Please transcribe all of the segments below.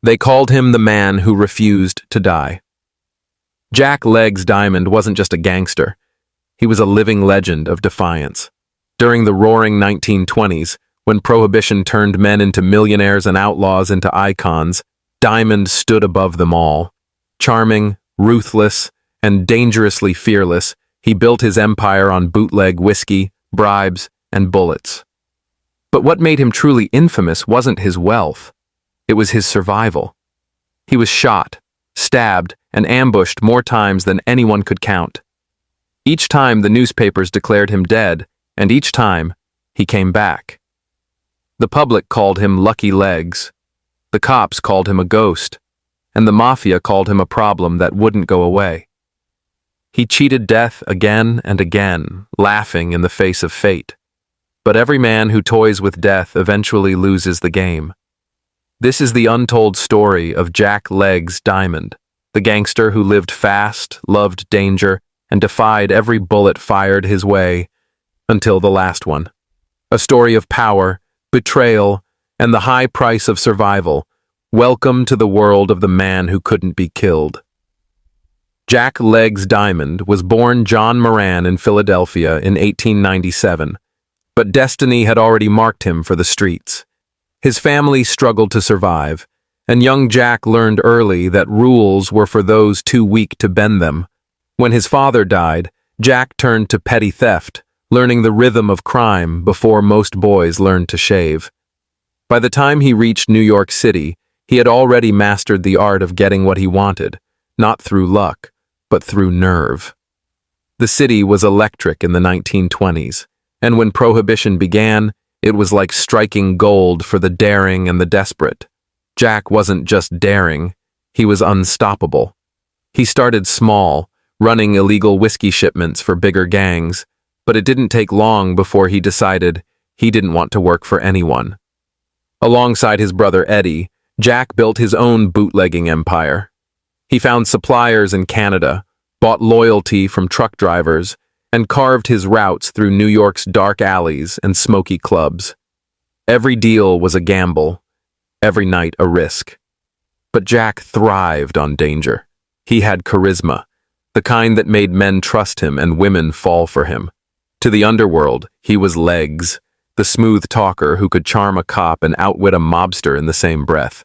They called him the man who refused to die. Jack Legs Diamond wasn't just a gangster. He was a living legend of defiance. During the roaring 1920s, when Prohibition turned men into millionaires and outlaws into icons, Diamond stood above them all. Charming, ruthless, and dangerously fearless, he built his empire on bootleg whiskey, bribes, and bullets. But what made him truly infamous wasn't his wealth. It was his survival. He was shot, stabbed, and ambushed more times than anyone could count. Each time the newspapers declared him dead, and each time he came back. The public called him Lucky Legs. The cops called him a ghost, and the Mafia called him a problem that wouldn't go away. He cheated death again and again, laughing in the face of fate. But every man who toys with death eventually loses the game. This is the untold story of Jack Legs Diamond, the gangster who lived fast, loved danger, and defied every bullet fired his way until the last one. A story of power, betrayal, and the high price of survival. Welcome to the world of the man who couldn't be killed. Jack Legs Diamond was born John Moran in Philadelphia in 1897, but destiny had already marked him for the streets. His family struggled to survive, and young Jack learned early that rules were for those too weak to bend them. When his father died, Jack turned to petty theft, learning the rhythm of crime before most boys learned to shave. By the time he reached New York City, he had already mastered the art of getting what he wanted, not through luck, but through nerve. The city was electric in the 1920s, and when Prohibition began, it was like striking gold for the daring and the desperate. Jack wasn't just daring, he was unstoppable. He started small, running illegal whiskey shipments for bigger gangs, but it didn't take long before he decided he didn't want to work for anyone. Alongside his brother Eddie, Jack built his own bootlegging empire. He found suppliers in Canada, bought loyalty from truck drivers, and carved his routes through New York's dark alleys and smoky clubs. Every deal was a gamble, every night a risk. But Jack thrived on danger. He had charisma, the kind that made men trust him and women fall for him. To the underworld, he was Legs, the smooth talker who could charm a cop and outwit a mobster in the same breath.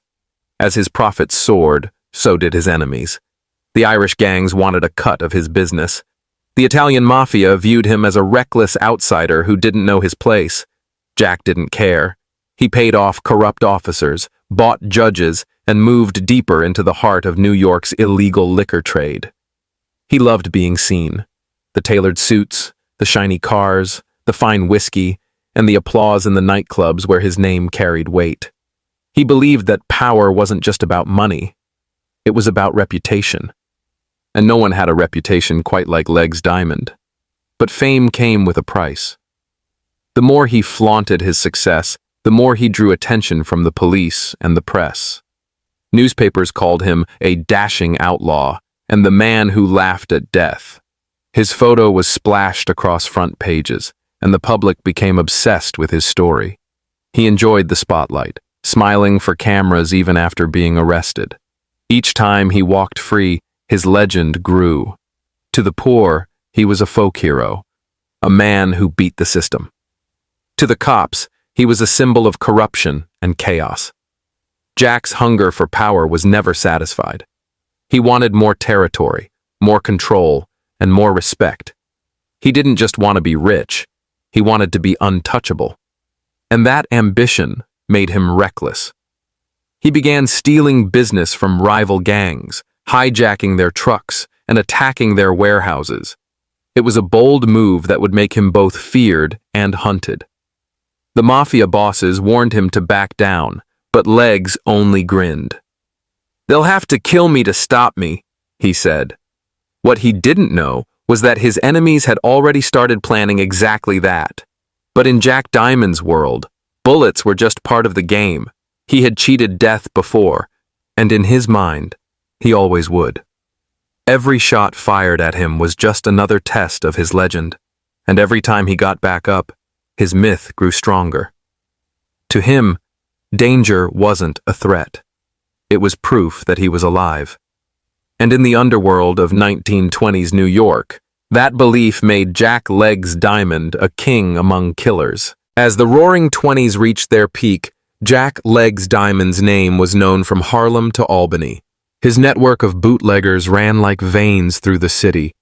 As his profits soared, so did his enemies. The Irish gangs wanted a cut of his business. The Italian Mafia viewed him as a reckless outsider who didn't know his place. Jack didn't care. He paid off corrupt officers, bought judges, and moved deeper into the heart of New York's illegal liquor trade. He loved being seen. The tailored suits, the shiny cars, the fine whiskey, and the applause in the nightclubs where his name carried weight. He believed that power wasn't just about money. It was about reputation. And no one had a reputation quite like Legs Diamond. But fame came with a price. The more he flaunted his success, the more he drew attention from the police and the press. Newspapers called him a dashing outlaw and the man who laughed at death. His photo was splashed across front pages, and the public became obsessed with his story. He enjoyed the spotlight, smiling for cameras even after being arrested. Each time he walked free, his legend grew. To the poor, he was a folk hero, a man who beat the system. To the cops, he was a symbol of corruption and chaos. Jack's hunger for power was never satisfied. He wanted more territory, more control, and more respect. He didn't just want to be rich, he wanted to be untouchable. And that ambition made him reckless. He began stealing business from rival gangs, hijacking their trucks, and attacking their warehouses. It was a bold move that would make him both feared and hunted. The Mafia bosses warned him to back down, but Legs only grinned. "They'll have to kill me to stop me," he said. What he didn't know was that his enemies had already started planning exactly that. But in Jack Diamond's world, bullets were just part of the game. He had cheated death before, and in his mind, he always would. Every shot fired at him was just another test of his legend, and every time he got back up, his myth grew stronger. To him, danger wasn't a threat. it was proof that he was alive. And in the underworld of 1920s New York, that belief made Jack Legs Diamond a king among killers. As the Roaring Twenties reached their peak, Jack Legs Diamond's name was known from Harlem to Albany. His network of bootleggers ran like veins through the city.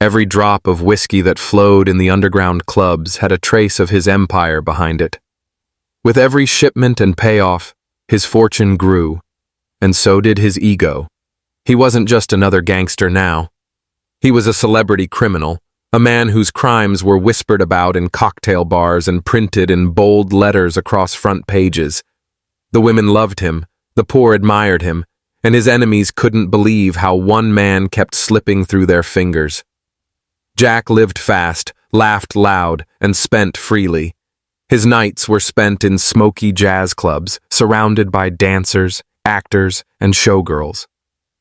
Every drop of whiskey that flowed in the underground clubs had a trace of his empire behind it. With every shipment and payoff, his fortune grew, and so did his ego. He wasn't just another gangster now. He was a celebrity criminal, a man whose crimes were whispered about in cocktail bars and printed in bold letters across front pages. The women loved him, the poor admired him, and his enemies couldn't believe how one man kept slipping through their fingers. Jack lived fast, laughed loud, and spent freely. His nights were spent in smoky jazz clubs, surrounded by dancers, actors, and showgirls.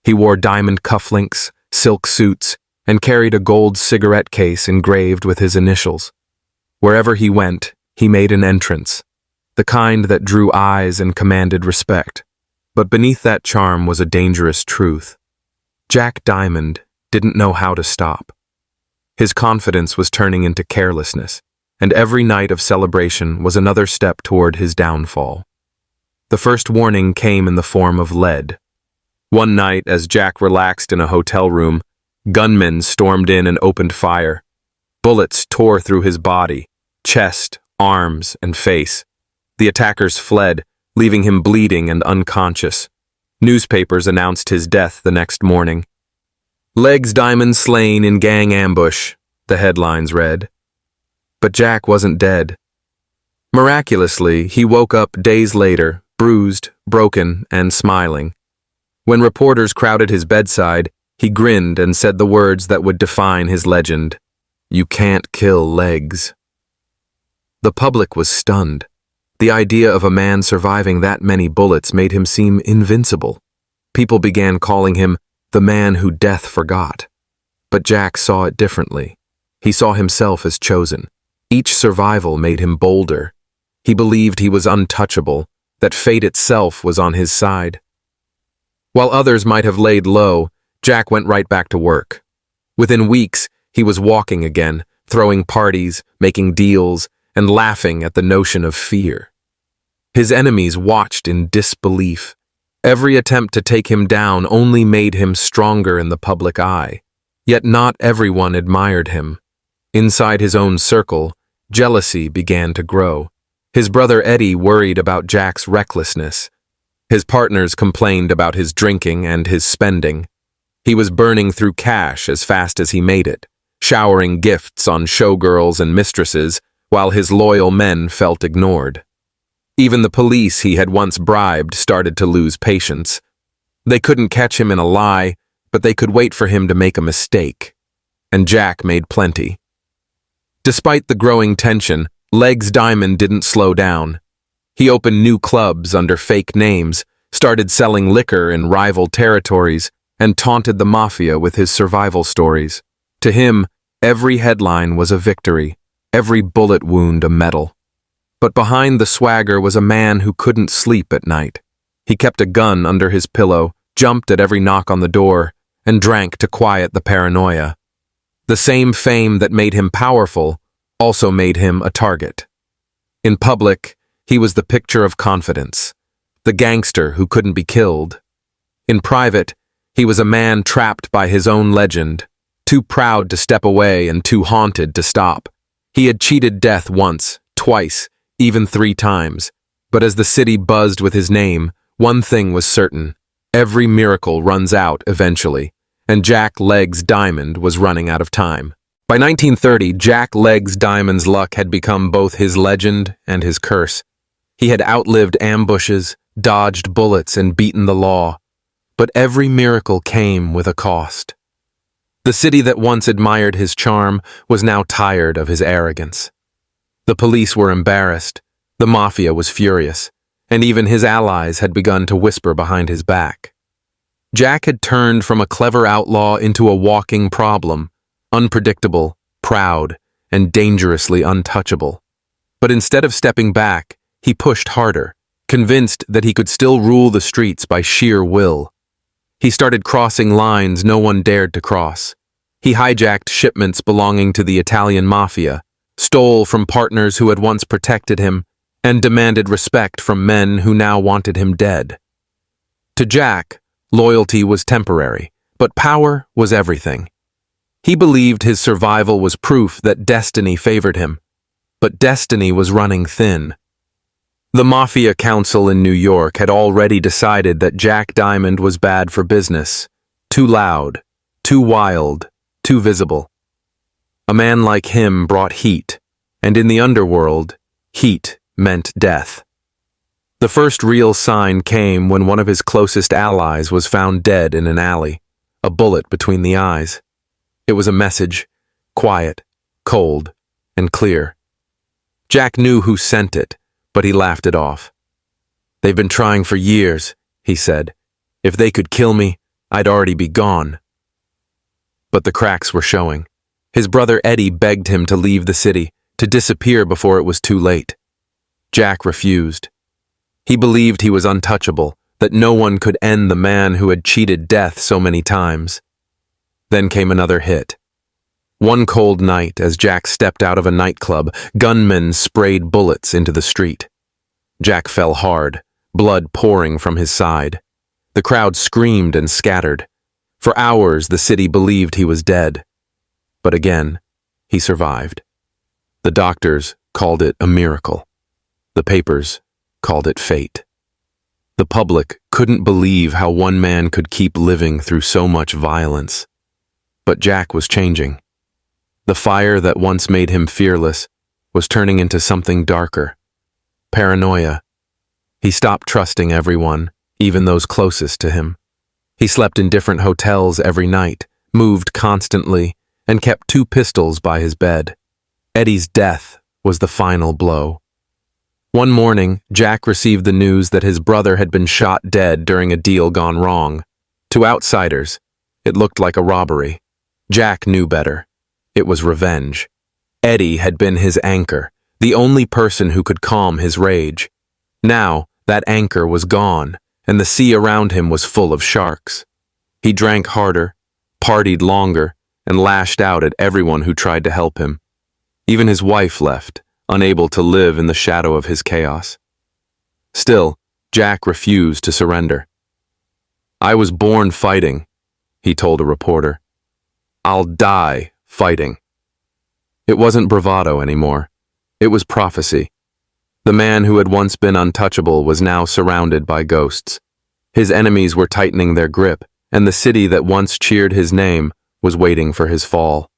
He wore diamond cufflinks, silk suits, and carried a gold cigarette case engraved with his initials. Wherever he went, he made an entrance, the kind that drew eyes and commanded respect. But beneath that charm was a dangerous truth. Jack Diamond didn't know how to stop. His confidence was turning into carelessness, and every night of celebration was another step toward his downfall. The first warning came in the form of lead. One night, as Jack relaxed in a hotel room, gunmen stormed in and opened fire. Bullets tore through his body, chest, arms, and face. The attackers fled, leaving him bleeding and unconscious. Newspapers announced his death the next morning. "Legs Diamond slain in gang ambush," the headlines read. But Jack wasn't dead. Miraculously, he woke up days later, bruised, broken, and smiling. When reporters crowded his bedside, he grinned and said the words that would define his legend: "You can't kill Legs." The public was stunned. The idea of a man surviving that many bullets made him seem invincible. People began calling him the man who death forgot. But Jack saw it differently. He saw himself as chosen. Each survival made him bolder. He believed he was untouchable, that fate itself was on his side. While others might have laid low, Jack went right back to work. Within weeks, he was walking again, throwing parties, making deals, and laughing at the notion of fear. His enemies watched in disbelief. Every attempt to take him down only made him stronger in the public eye. Yet not everyone admired him. Inside his own circle, jealousy began to grow. His brother Eddie worried about Jack's recklessness. His partners complained about his drinking and his spending. He was burning through cash as fast as he made it, showering gifts on showgirls and mistresses, while his loyal men felt ignored. Even the police he had once bribed started to lose patience. They couldn't catch him in a lie, but they could wait for him to make a mistake. And Jack made plenty. Despite the growing tension, Legs Diamond didn't slow down. He opened new clubs under fake names, started selling liquor in rival territories, and taunted the Mafia with his survival stories. To him, every headline was a victory, every bullet wound a medal. But behind the swagger was a man who couldn't sleep at night. He kept a gun under his pillow, jumped at every knock on the door, and drank to quiet the paranoia. The same fame that made him powerful also made him a target. In public, he was the picture of confidence, the gangster who couldn't be killed. In private, he was a man trapped by his own legend, too proud to step away and too haunted to stop. He had cheated death once, twice, even 3 times. But as the city buzzed with his name, one thing was certain: every miracle runs out eventually, and Jack Legs Diamond was running out of time. By 1930, Jack Legs Diamond's luck had become both his legend and his curse. He had outlived ambushes, dodged bullets, and beaten the law. But every miracle came with a cost. The city that once admired his charm was now tired of his arrogance. The police were embarrassed, the Mafia was furious, and even his allies had begun to whisper behind his back. Jack had turned from a clever outlaw into a walking problem, unpredictable, proud, and dangerously untouchable. But instead of stepping back, he pushed harder, convinced that he could still rule the streets by sheer will. He started crossing lines no one dared to cross. He hijacked shipments belonging to the Italian Mafia, stole from partners who had once protected him, and demanded respect from men who now wanted him dead. To Jack, loyalty was temporary, but power was everything. He believed his survival was proof that destiny favored him, but destiny was running thin. The Mafia Council in New York had already decided that Jack Diamond was bad for business, too loud, too wild, too visible. A man like him brought heat, and in the underworld, heat meant death. The first real sign came when one of his closest allies was found dead in an alley, a bullet between the eyes. It was a message, quiet, cold, and clear. Jack knew who sent it, but he laughed it off. "They've been trying for years," he said. "If they could kill me, I'd already be gone." But the cracks were showing. His brother Eddie begged him to leave the city, to disappear before it was too late. Jack refused. He believed he was untouchable, that no one could end the man who had cheated death so many times. Then came another hit. One cold night, as Jack stepped out of a nightclub, gunmen sprayed bullets into the street. Jack fell hard, blood pouring from his side. The crowd screamed and scattered. For hours, the city believed he was dead. But again, he survived. The doctors called it a miracle. The papers called it fate. The public couldn't believe how one man could keep living through so much violence. But Jack was changing. The fire that once made him fearless was turning into something darker. Paranoia. He stopped trusting everyone, even those closest to him. He slept in different hotels every night, moved constantly, and kept 2 pistols by his bed. Eddie's death was the final blow. One morning, Jack received the news that his brother had been shot dead during a deal gone wrong. To outsiders, it looked like a robbery. Jack knew better. It was revenge. Eddie had been his anchor, the only person who could calm his rage. Now, that anchor was gone, and the sea around him was full of sharks. He drank harder, partied longer, and lashed out at everyone who tried to help him. Even his wife left, unable to live in the shadow of his chaos. Still, Jack refused to surrender. "I was born fighting," he told a reporter. "I'll die fighting." It wasn't bravado anymore. It was prophecy. The man who had once been untouchable was now surrounded by ghosts. His enemies were tightening their grip, and the city that once cheered his name was waiting for his fall.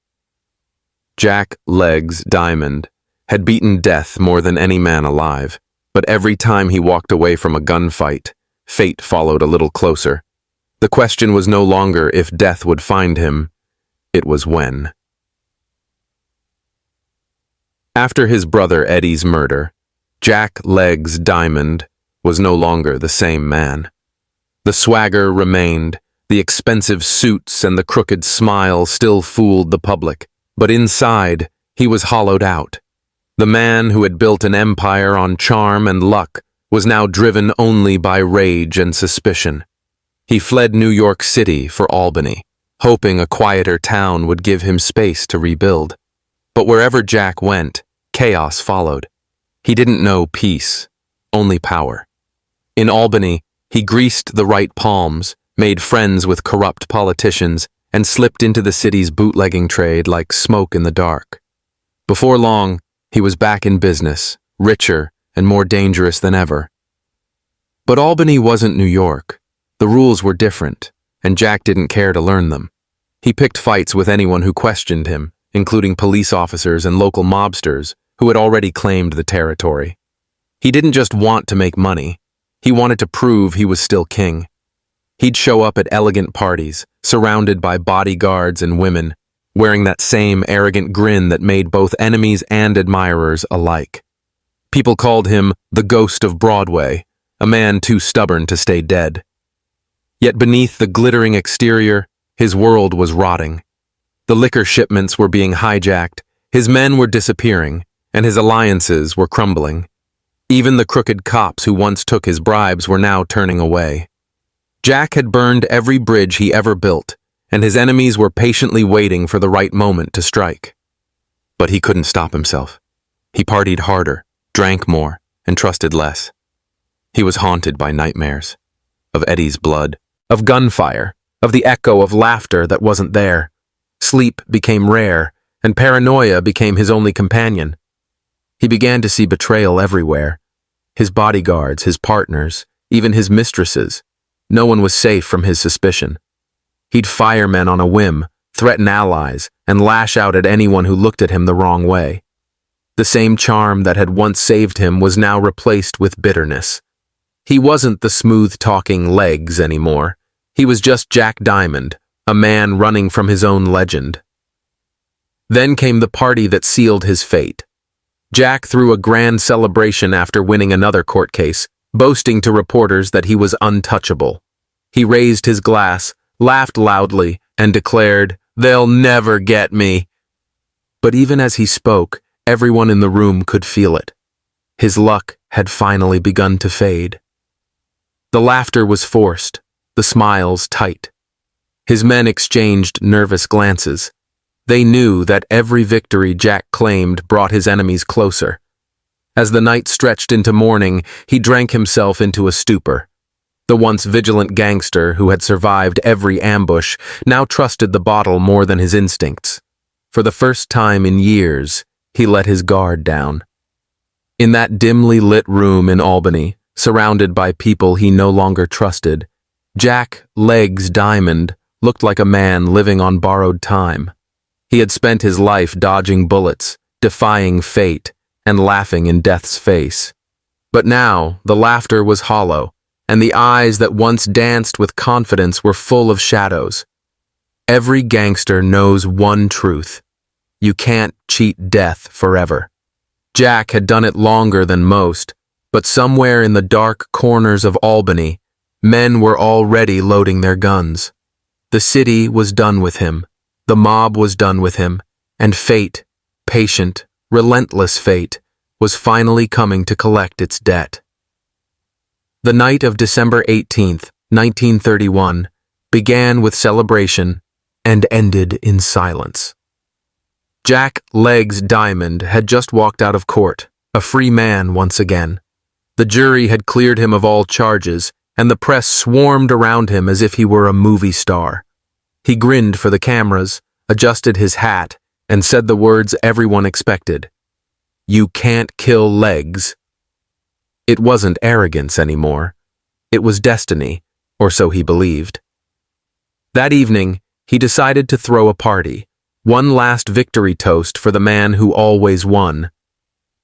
Jack Legs Diamond had beaten death more than any man alive, but every time he walked away from a gunfight, fate followed a little closer. The question was no longer if death would find him, it was when. After his brother Eddie's murder, Jack Legs Diamond was no longer the same man. The swagger remained, the expensive suits and the crooked smile still fooled the public, but inside, he was hollowed out. The man who had built an empire on charm and luck was now driven only by rage and suspicion. He fled New York City for Albany, hoping a quieter town would give him space to rebuild. But wherever Jack went, chaos followed. He didn't know peace, only power. In Albany, he greased the right palms, made friends with corrupt politicians, and slipped into the city's bootlegging trade like smoke in the dark. Before long, he was back in business, richer and more dangerous than ever. But Albany wasn't New York. The rules were different, and Jack didn't care to learn them. He picked fights with anyone who questioned him, including police officers and local mobsters who had already claimed the territory. He didn't just want to make money. He wanted to prove he was still king. He'd show up at elegant parties, surrounded by bodyguards and women, wearing that same arrogant grin that made both enemies and admirers alike. People called him the Ghost of Broadway, a man too stubborn to stay dead. Yet beneath the glittering exterior, his world was rotting. The liquor shipments were being hijacked, his men were disappearing, and his alliances were crumbling. Even the crooked cops who once took his bribes were now turning away. Jack had burned every bridge he ever built, and his enemies were patiently waiting for the right moment to strike. But he couldn't stop himself. He partied harder, drank more, and trusted less. He was haunted by nightmares. Of Eddie's blood, of gunfire, of the echo of laughter that wasn't there. Sleep became rare, and paranoia became his only companion. He began to see betrayal everywhere. His bodyguards, his partners, even his mistresses. No one was safe from his suspicion. He'd fire men on a whim, threaten allies, and lash out at anyone who looked at him the wrong way. The same charm that had once saved him was now replaced with bitterness. He wasn't the smooth-talking Legs anymore. He was just Jack Diamond, a man running from his own legend. Then came the party that sealed his fate. Jack threw a grand celebration after winning another court case, boasting to reporters that he was untouchable. He raised his glass, laughed loudly, and declared, "They'll never get me." But even as he spoke, everyone in the room could feel it. His luck had finally begun to fade. The laughter was forced, the smiles tight. His men exchanged nervous glances. They knew that every victory Jack claimed brought his enemies closer. As the night stretched into morning, he drank himself into a stupor. The once vigilant gangster who had survived every ambush now trusted the bottle more than his instincts. For the first time in years, he let his guard down. In that dimly lit room in Albany, surrounded by people he no longer trusted, Jack Legs Diamond looked like a man living on borrowed time. He had spent his life dodging bullets, defying fate, and laughing in death's face. But now, the laughter was hollow, and the eyes that once danced with confidence were full of shadows. Every gangster knows one truth: you can't cheat death forever. Jack had done it longer than most, but somewhere in the dark corners of Albany, men were already loading their guns. The city was done with him. The mob was done with him, and fate, patient, relentless fate, was finally coming to collect its debt. The night of December 18th, 1931, began with celebration and ended in silence. Jack Legs Diamond had just walked out of court, a free man once again. The jury had cleared him of all charges, and the press swarmed around him as if he were a movie star. He grinned for the cameras, adjusted his hat, and said the words everyone expected. "You can't kill Legs." It wasn't arrogance anymore. It was destiny, or so he believed. That evening, he decided to throw a party, one last victory toast for the man who always won.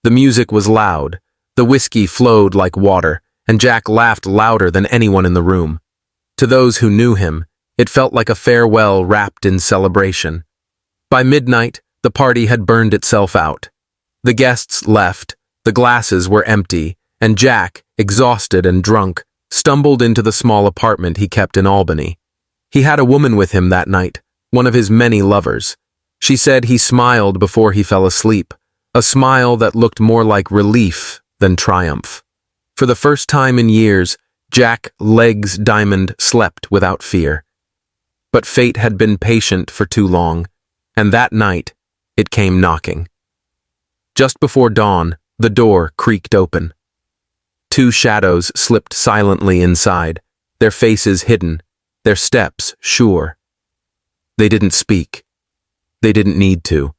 The music was loud, the whiskey flowed like water, and Jack laughed louder than anyone in the room. To those who knew him, it felt like a farewell wrapped in celebration. By midnight, the party had burned itself out. The guests left, the glasses were empty, and Jack, exhausted and drunk, stumbled into the small apartment he kept in Albany. He had a woman with him that night, one of his many lovers. She said he smiled before he fell asleep, a smile that looked more like relief than triumph. For the first time in years, Jack Legs Diamond slept without fear. But fate had been patient for too long, and that night, it came knocking. Just before dawn, the door creaked open. Two shadows slipped silently inside, their faces hidden, their steps sure. They didn't speak. They didn't need to.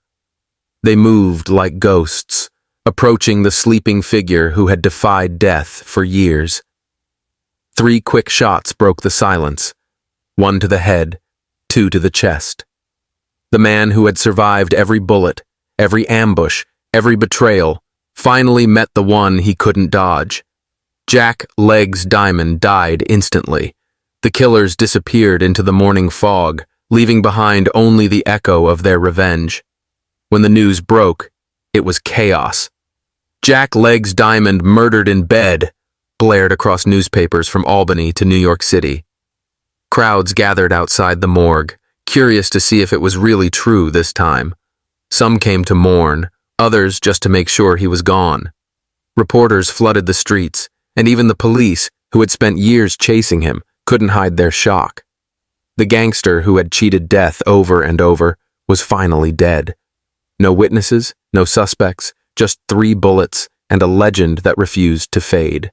They moved like ghosts, approaching the sleeping figure who had defied death for years. 3 quick shots broke the silence, 1 to the head, 2 to the chest. The man who had survived every bullet, every ambush, every betrayal, finally met the one he couldn't dodge. Jack Legs Diamond died instantly. The killers disappeared into the morning fog, leaving behind only the echo of their revenge. When the news broke, it was chaos. "Jack Legs Diamond murdered in bed," blared across newspapers from Albany to New York City. Crowds gathered outside the morgue, curious to see if it was really true this time. Some came to mourn, others just to make sure he was gone. Reporters flooded the streets, and even the police, who had spent years chasing him, couldn't hide their shock. The gangster who had cheated death over and over was finally dead. No witnesses, no suspects, just 3 bullets and a legend that refused to fade.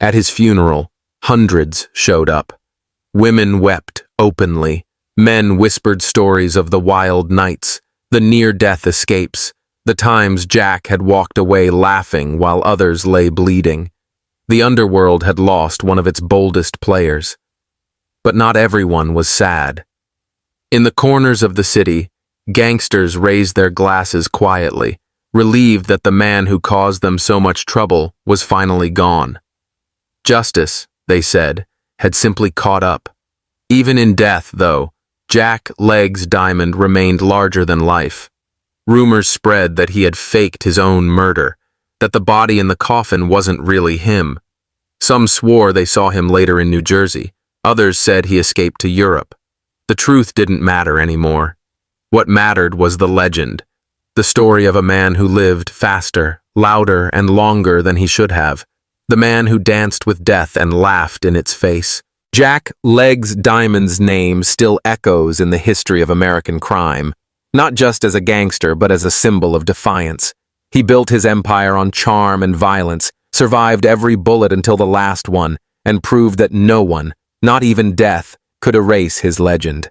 At his funeral, hundreds showed up. Women wept openly. Men whispered stories of the wild nights, the near-death escapes, the times Jack had walked away laughing while others lay bleeding. The underworld had lost one of its boldest players. But not everyone was sad. In the corners of the city, gangsters raised their glasses quietly, relieved that the man who caused them so much trouble was finally gone. Justice, they said, had simply caught up. Even in death, though, Jack Legs Diamond remained larger than life. Rumors spread that he had faked his own murder, that the body in the coffin wasn't really him. Some swore they saw him later in New Jersey. Others said he escaped to Europe. The truth didn't matter anymore. What mattered was the legend, the story of a man who lived faster, louder, and longer than he should have, the man who danced with death and laughed in its face. Jack Legs Diamond's name still echoes in the history of American crime, not just as a gangster but as a symbol of defiance. He built his empire on charm and violence, survived every bullet until the last one, and proved that no one, not even death, could erase his legend.